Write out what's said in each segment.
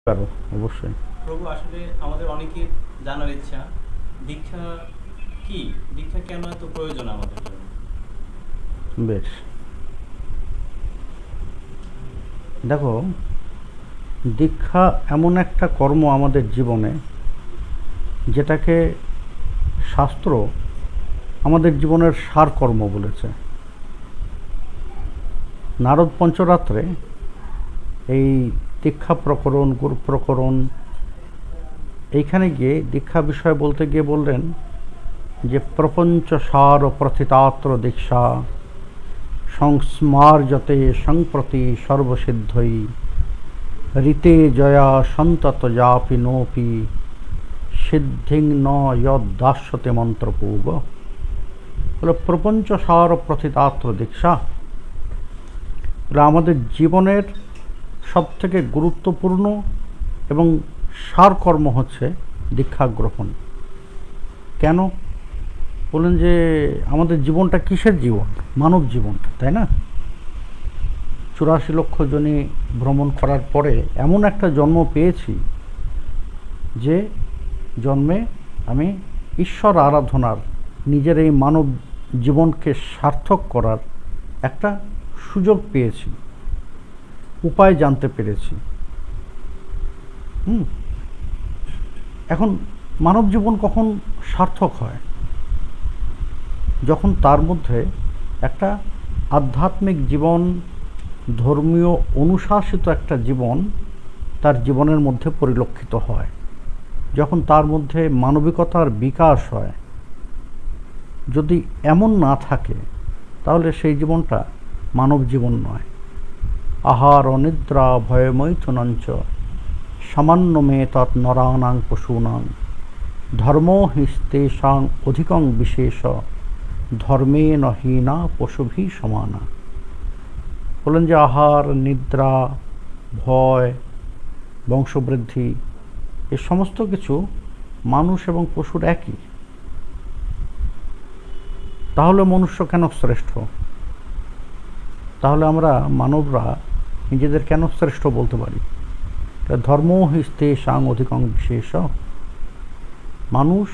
পারো অবশ্যই। প্রভু, আসলে আমাদের অনেকের জানার ইচ্ছা, দীক্ষা কি? দীক্ষা কেন এত প্রয়োজন আমাদের জন্য? বেশ, দেখো, দীক্ষা এমন একটা কর্ম আমাদের জীবনে, যেটাকে শাস্ত্র আমাদের জীবনের সারকর্ম বলেছে। নারদ পঞ্চরাত্রে এই দীক্ষা প্রকরণ, গুরু প্রকরণ, এইখানে গিয়ে দীক্ষা বিষয় বলতে গিয়ে বললেন যে প্রপঞ্চ সার প্রথিতাত্র দীক্ষা সংস্মার্জতে সংপ্রতি সর্বসিদ্ধই ঋতে জয়া সন্তত যাপি নোপি সিদ্ধিং ন যদাস্যতে মন্ত্রপূব। বলে প্রপঞ্চ সার প্রথিতাত্র দীক্ষা, বলে আমাদের জীবনের সবথেকে গুরুত্বপূর্ণ এবং সারকর্ম হচ্ছে দীক্ষা গ্রহণ। কেন? বলেন যে আমাদের জীবনটা কিসের জীবন? মানব জীবনটা, তাই না? 84 লক্ষ জনি ভ্রমণ করার পরে এমন একটা জন্ম পেয়েছি যে জন্মে আমি ঈশ্বর আরাধনার, নিজের এই মানব জীবনকে সার্থক করার একটা সুযোগ পেয়েছি, উপায় জানতে পেরেছি। এখন মানব জীবন কখন সার্থক হয়? যখন তার মধ্যে একটা আধ্যাত্মিক জীবন, ধর্মীয় অনুশাসিত একটা জীবন তার জীবনের মধ্যে পরিলক্ষিত হয়, যখন তার মধ্যে মানবিকতার বিকাশ হয়। যদি এমন না থাকে তাহলে সেই জীবনটা মানব জীবন নয়। আহার অনিদ্রা ভয়মৈথুনঞ্চ সামান্য মে তৎ নরানাং পশূনাং ধর্ম হিস্তেষাং অধিকং বিশেষ ধর্মে নহীনা পশুভি সমানা। বলেন যে আহার, নিদ্রা, ভয়, বংশবৃদ্ধি, এ সমস্ত কিছু মানুষ এবং পশুর একই। তাহলে মনুষ্য কেন শ্রেষ্ঠ? তাহলে আমরা মানবরা নিজেদের কেন শ্রেষ্ঠ বলতে পারি? ধর্ম হিস্তেষাং অধিকং বিশেষ। মানুষ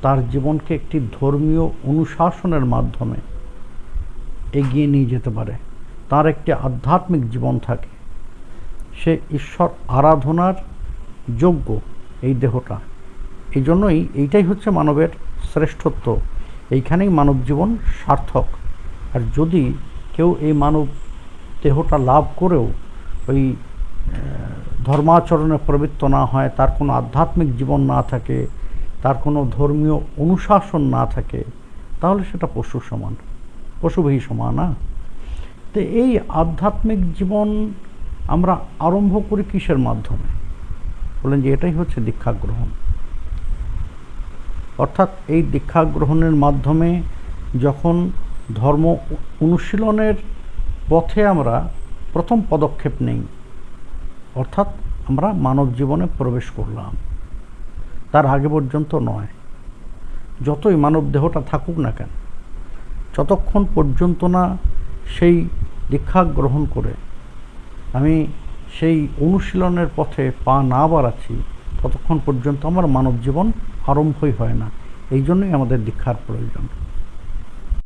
তার জীবনকে একটি ধর্মীয় অনুশাসনের মাধ্যমে এগিয়ে নিয়ে যেতে পারে। তার একটি আধ্যাত্মিক জীবন থাকে, সে ঈশ্বর আরাধনার যোগ্য এই দেহটা। এই জন্যই এইটাই হচ্ছে মানবের শ্রেষ্ঠত্ব, এইখানেই মানব জীবন সার্থক। আর যদি কেউ এই মানব দেহটা লাভ করেও ওই ধর্মাচরণে প্রবৃত্ত না হয়, তার কোনো আধ্যাত্মিক জীবন না থাকে, তার কোনো ধর্মীয় অনুশাসন না থাকে, তাহলে সেটা পশুর সমান, পশুভি সমান না। তো এই আধ্যাত্মিক জীবন আমরা আরম্ভ করি কিসের মাধ্যমে? বলেন যে এটাই হচ্ছে দীক্ষা গ্রহণ। অর্থাৎ এই দীক্ষা গ্রহণের মাধ্যমে যখন ধর্ম অনুশীলনের পথে আমরা প্রথম পদক্ষেপ নেই, অর্থাৎ আমরা মানব জীবনে প্রবেশ করলাম, তার আগে পর্যন্ত নয়। যতই মানব দেহটা থাকুক না কেন, যতক্ষণ পর্যন্ত না সেই দীক্ষা গ্রহণ করে আমি সেই অনুশীলনের পথে পা না বাড়াচ্ছি, ততক্ষণ পর্যন্ত আমার মানব জীবন আরম্ভই হয় না। এই জন্যই আমাদের দীক্ষার প্রয়োজন।